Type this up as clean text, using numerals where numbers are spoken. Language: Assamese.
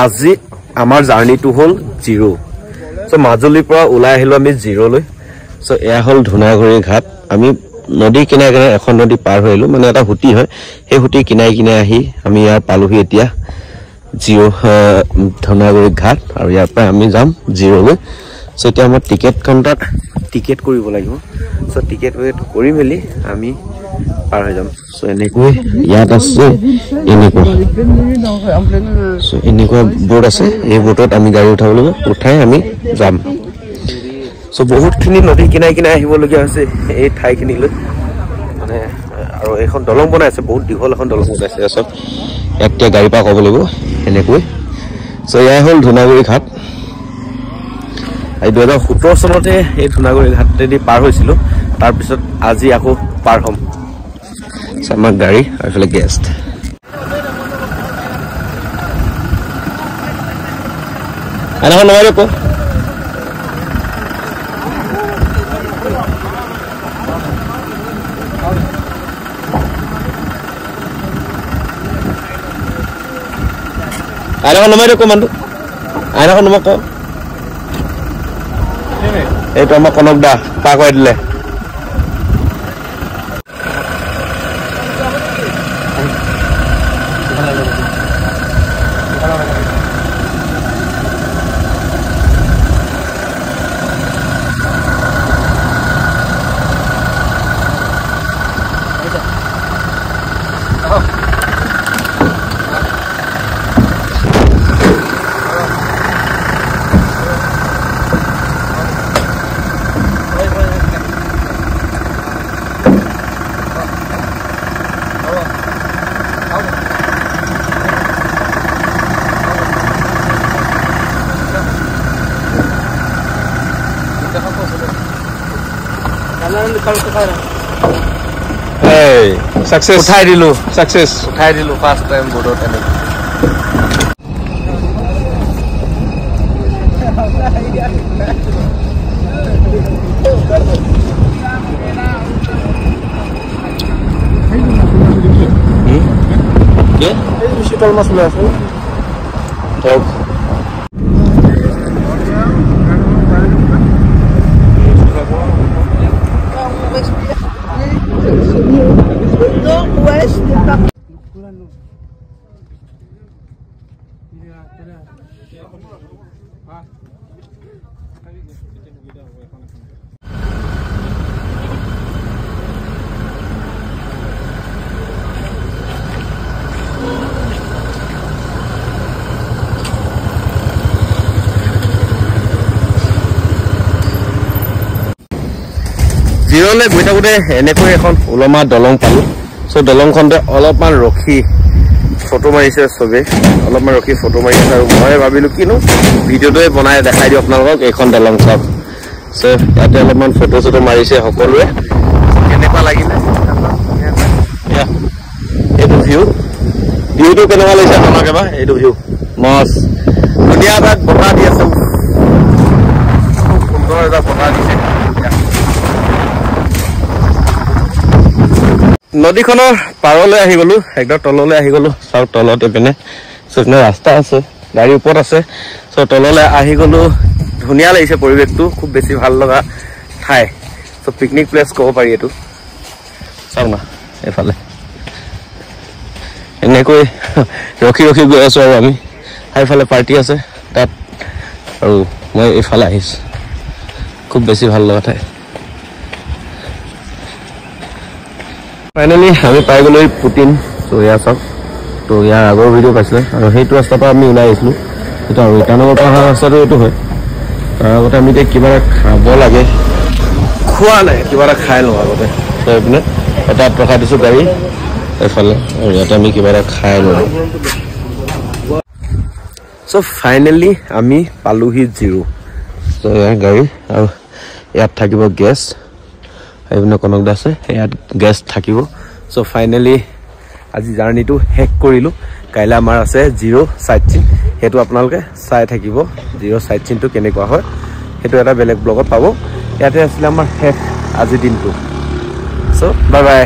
আজি আমাৰ জাৰ্নিটো হ'ল 0 সো মাজুলীৰ পৰা ওলাই আহিলো আমি 0 লৈ সো এয়া হ'ল ধুনাগুৰি ঘাট আমি নদী কিনাৰে কিনাৰে এখন নদী পাৰ হৈ আহিলো মানে এটা হুটি হয় সেই হুটি কিনাৰে কিনাৰে আহি আমি ইয়াৰ পালোহি এতিয়া 0 ধুনাগুৰি ঘাট আৰু ইয়াৰ পৰা আমি যাম 0 লৈ সো এতিয়া আমাৰ টিকেট কাউণ্টাৰত টিকেট কৰিব লাগিব সো টিকেট কৰি মেলি আমি পাৰ হৈ যাম সো এনেকৈ ইয়াত আছে এনেকুৱা বোৰ্ড আছে এই বোৰ্ডত আমি গাড়ী উঠাব লাগিব উঠাই আমি যাম সো বহুতখিনি নদী কিনাৰে কিনাৰে আহিবলগীয়া হৈছে এই ঠাইখিনিলৈ মানে আৰু এখন দলং বনাইছে বহুত দীঘল এখন দলং বনাইছে সব এতিয়া গাড়ী পা ক'ব লাগিব এনেকৈ সো এয়া হ'ল ধুনাগুৰি ঘাট এই 2017 চনতে এই ধুনাগুৰি ঘাটেদি পাৰ হৈছিলো তাৰ পিছত আজি আকৌ পাৰ হ'ম আমাৰ গাড়ী আৰু এফালে গেষ্ট আনাখন নমাই ক আনাখন নমাই ক মানুহ আনাখন নমাই ক এইটো আমাৰ কনক দা পাৰ কৰি দিলে Hey, success. Uthai dilu, success. Uthai dilu first time bodo tani. Yeah? Shitol mas boleh asal. Tahu. জিৰলে গৈ থাকোতে এনেকৈ এখন উলমা দলং পালো সো দলংখনতে অলপমান ৰখি ফটো মাৰিছে সবে অলপমান ৰখি ফটো মাৰিছে আৰু মই ভাবিলো কিনো ভিডিওটোৱে বনাই দেখাই দিও আপোনালোকক এইখন দলং সব সো ইয়াতে অলপমান ফটো চটো মাৰিছে সকলোৱে কেনেকুৱা লাগিলে এইটো ভিউটো কেনেকুৱা লাগিছে আপোনাক এবাৰ এইটো ভিউ মস ধুনীয়া এটা বতাহ দি আছে সুন্দৰ এটা বতাহ দিছে নদীখনৰ পাৰলৈ আহি গলো একদম তললৈ আহি গলো সব তলতে পিনে সবনে ৰাস্তা আছে গাড়ী ওপৰত আছে সো তললৈ আহি গলো ধুনীয়া লাগিছে পৰিৱেশটো খুব বেছি ভাল লগা ঠাই সো পিকনিক প্লেস ক'ব পাৰি এটো চাও না এফালে এনেকৈ ৰখি ৰখি গৈ আছো আৰু আমি হাইফালে পাৰ্টি আছে তাত আৰু মই এফালে আহিছো খুব বেছি ভাল লগা ঠাই ফাইনালি আমি পাই গলো পুটিন তো ইয়া সব তো ইয়াৰ আগৰ ভিডিও পাইছিলে আৰু সেইটো ৰাস্তাৰ পৰা আমি ওলাই আহিছিলো এটা ৰিটাৰ্ণৰ পৰা ৰাস্তাটো এইটো হয় তাৰ আগতে আমি কিবা খাব লাগে খোৱা নাই কিবা খাই লওঁ আগতে তো এইপিনে তাত ৰখাই দিছো গাড়ী এফালে আৰু ইয়াতে আমি কিবা খাই লওঁ সো ফাইনালি আমি পালোহি 0 তো ইয়াৰ গাড়ী আৰু ইয়াত থাকিব গেছ এইপিনে কনক দা আছে ইয়াত গেছ থাকিব সো ফাইনালি আজি জাৰ্নিটো হেক কৰিলো কাইলা আমাৰ আছে 0 সাইট সিন হেতু আপোনালোকে চাই থাকিব 0 সাইট সিনটো কেনেকুৱা হয় হেতু এটা বেলেগ ব্লগত পাব ইয়াতে আছিল আমাৰ হেক আজি দিনটো সো বাই বাই